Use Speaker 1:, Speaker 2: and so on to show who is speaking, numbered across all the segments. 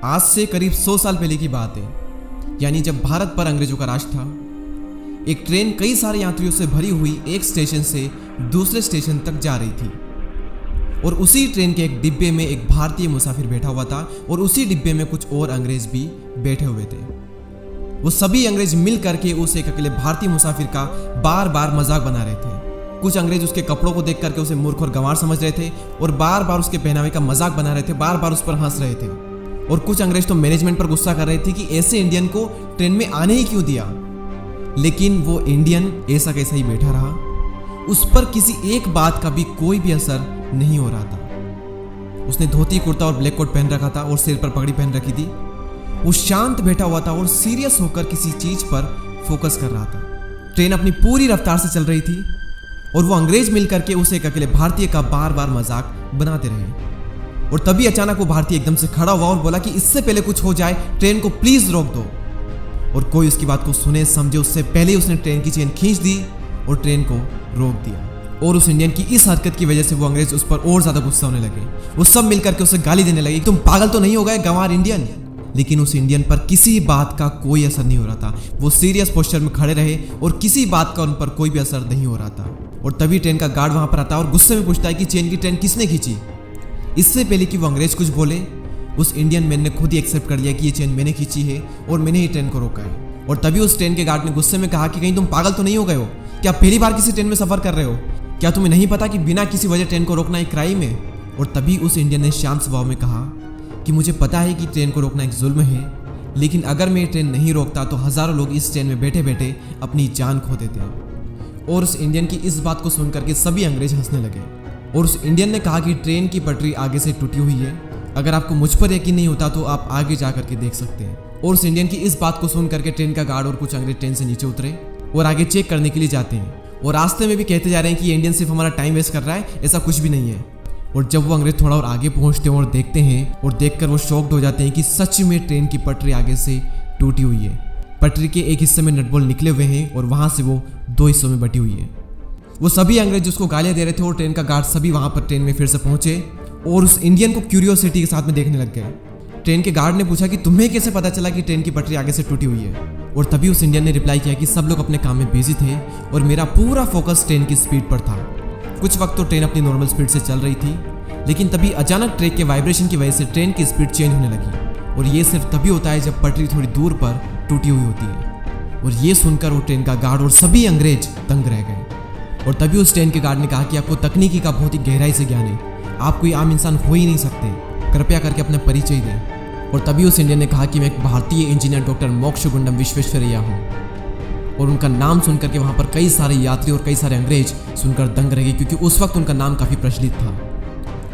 Speaker 1: आज से करीब 100 साल पहले की बात है, यानी जब भारत पर अंग्रेजों का राज था। एक ट्रेन कई सारे यात्रियों से भरी हुई एक स्टेशन से दूसरे स्टेशन तक जा रही थी और उसी ट्रेन के एक डिब्बे में एक भारतीय मुसाफिर बैठा हुआ था और उसी डिब्बे में कुछ और अंग्रेज भी बैठे हुए थे। वो सभी अंग्रेज मिल करके उस एक अकेले भारतीय मुसाफिर का बार बार मजाक बना रहे थे। कुछ अंग्रेज उसके कपड़ों को देख करके उसे मूर्ख और गंवार समझ रहे थे और बार बार उसके पहनावे का मजाक बना रहे थे, बार बार उस पर हंस रहे थे। और कुछ अंग्रेज तो मैनेजमेंट पर गुस्सा कर रहे थे कि ऐसे इंडियन को ट्रेन में आने ही क्यों दिया। लेकिन वो इंडियन ऐसा कैसा ही बैठा रहा, उस पर किसी एक बात का भी कोई भी असर नहीं हो रहा था। उसने धोती कुर्ता और ब्लैक कोट पहन रखा था और सिर पर पगड़ी पहन रखी थी। वो शांत बैठा हुआ था और सीरियस होकर किसी चीज पर फोकस कर रहा था। ट्रेन अपनी पूरी रफ्तार से चल रही थी और वो अंग्रेज मिलकर के उसे एक अकेले भारतीय का बार बार मजाक बनाते रहे। और तभी अचानक वो भारतीय एकदम से खड़ा हुआ और बोला कि इससे पहले कुछ हो जाए ट्रेन को प्लीज रोक दो। और कोई उसकी बात को सुने समझे उससे पहले उसने ट्रेन की चेन खींच दी और ट्रेन को रोक दिया। और उस इंडियन की इस हरकत की वजह से वो अंग्रेज उस पर और ज्यादा गुस्सा होने लगे। वो सब मिलकर के उसे गाली देने लगे, तुम पागल तो नहीं हो गए गंवार इंडियन। लेकिन उस इंडियन पर किसी बात का कोई असर नहीं हो रहा था। वो सीरियस पोस्चर में खड़े रहे और किसी बात का उन पर कोई भी असर नहीं हो रहा था। और तभी ट्रेन का गार्ड वहां पर आता है और गुस्से में पूछता है कि चेन की ट्रेन किसने खींची। इससे पहले कि वो अंग्रेज कुछ बोले, उस इंडियन मैन ने खुद ही एक्सेप्ट कर लिया कि ये चेन मैंने खींची है और मैंने ही ट्रेन को रोका है। और तभी उस ट्रेन के गार्ड ने गुस्से में कहा कि कहीं तुम पागल तो नहीं हो गए हो, क्या पहली बार किसी ट्रेन में सफर कर रहे हो, क्या तुम्हें नहीं पता कि बिना किसी वजह ट्रेन को रोकना एक क्राइम है। और तभी उस इंडियन ने शांत स्वभाव में कहा कि मुझे पता है कि ट्रेन को रोकना एक जुल्म है, लेकिन अगर मैं ट्रेन नहीं रोकता तो हजारों लोग इस ट्रेन में बैठे बैठे अपनी जान खो देते हैं। और उस इंडियन की इस बात को सुनकर के सभी अंग्रेज हंसने लगे। और उस इंडियन ने कहा कि ट्रेन की पटरी आगे से टूटी हुई है, अगर आपको मुझ पर यकीन नहीं होता तो आप आगे जा करके देख सकते हैं। और उस इंडियन की इस बात को सुन करके ट्रेन का गार्ड और कुछ अंग्रेज ट्रेन से नीचे उतरे और आगे चेक करने के लिए जाते हैं। और रास्ते में भी कहते जा रहे हैं कि ये इंडियन सिर्फ हमारा टाइम वेस्ट कर रहा है, ऐसा कुछ भी नहीं है। और जब वो अंग्रेज थोड़ा और आगे पहुंचते हैं और देखते हैं और देखकर वो शॉक्ड हो जाते हैं कि सच में ट्रेन की पटरी आगे से टूटी हुई है। पटरी के एक हिस्से में नट बोल्ट निकले हुए हैं और वहां से वो दो हिस्सों में बटी हुई है। वो सभी अंग्रेज उसको गालियां दे रहे थे और ट्रेन का गार्ड सभी वहां पर ट्रेन में फिर से पहुंचे और उस इंडियन को क्यूरियोसिटी के साथ में देखने लग गए। ट्रेन के गार्ड ने पूछा कि तुम्हें कैसे पता चला कि ट्रेन की पटरी आगे से टूटी हुई है। और तभी उस इंडियन ने रिप्लाई किया कि सब लोग अपने काम में बिजी थे और मेरा पूरा फोकस ट्रेन की स्पीड पर था। कुछ वक्त तो ट्रेन अपनी नॉर्मल स्पीड से चल रही थी, लेकिन तभी अचानक ट्रैक के वाइब्रेशन की वजह से ट्रेन की स्पीड चेंज होने लगी। और ये सिर्फ तभी होता है जब पटरी थोड़ी दूर पर टूटी हुई होती है। और ये सुनकर वो ट्रेन का गार्ड और सभी अंग्रेज दंग रह गए। और तभी उस ट्रेन के गार्ड ने कहा कि आपको तकनीकी का बहुत ही गहराई से ज्ञान है, आप कोई आम इंसान हो ही नहीं सकते, कृपया करके अपना परिचय दें। और तभी उस इंडियन ने कहा कि मैं एक भारतीय इंजीनियर डॉक्टर मोक्षगुंडम विश्वेश्वरैया हूँ। और उनका नाम सुनकर के वहाँ पर कई सारे यात्री और कई सारे अंग्रेज सुनकर दंग रह गए, क्योंकि उस वक्त उनका नाम काफ़ी प्रचलित था।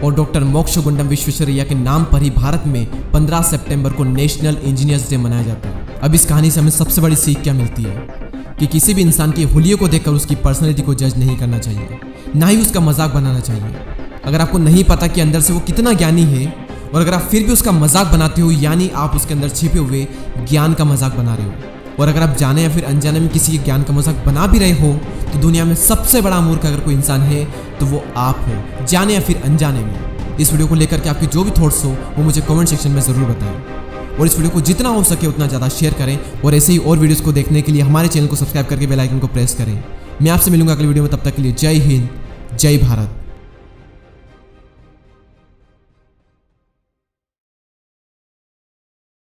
Speaker 1: और डॉक्टर मोक्षगुंडम विश्वेश्वरैया के नाम पर ही भारत में 15 सितंबर को नेशनल इंजीनियर्स डे मनाया जाता है। अब इस कहानी से हमें सबसे बड़ी सीख क्या मिलती है कि किसी भी इंसान के हुलिये को देखकर उसकी पर्सनैलिटी को जज नहीं करना चाहिए, ना ही उसका मजाक बनाना चाहिए। अगर आपको नहीं पता कि अंदर से वो कितना ज्ञानी है और अगर आप फिर भी उसका मजाक बनाते हो, यानी आप उसके अंदर छिपे हुए ज्ञान का मजाक बना रहे हो। और अगर आप जाने या फिर अनजाने में किसी के ज्ञान का मजाक बना भी रहे हो तो दुनिया में सबसे बड़ा मूर्ख अगर कोई इंसान है तो वो आप हो, जाने या फिर अनजाने में। इस वीडियो को लेकर के आपके जो भी थॉट्स हो वो मुझे कमेंट सेक्शन में ज़रूर बताएं। और इस वीडियो को जितना हो सके उतना ज़्यादा शेयर करें और ऐसे ही और वीडियोस को देखने के लिए हमारे चैनल को सब्सक्राइब करके बेल आइकन को प्रेस करें। मैं आपसे मिलूंगा अगली वीडियो में, तब तक के लिए जय हिंद, जय भारत।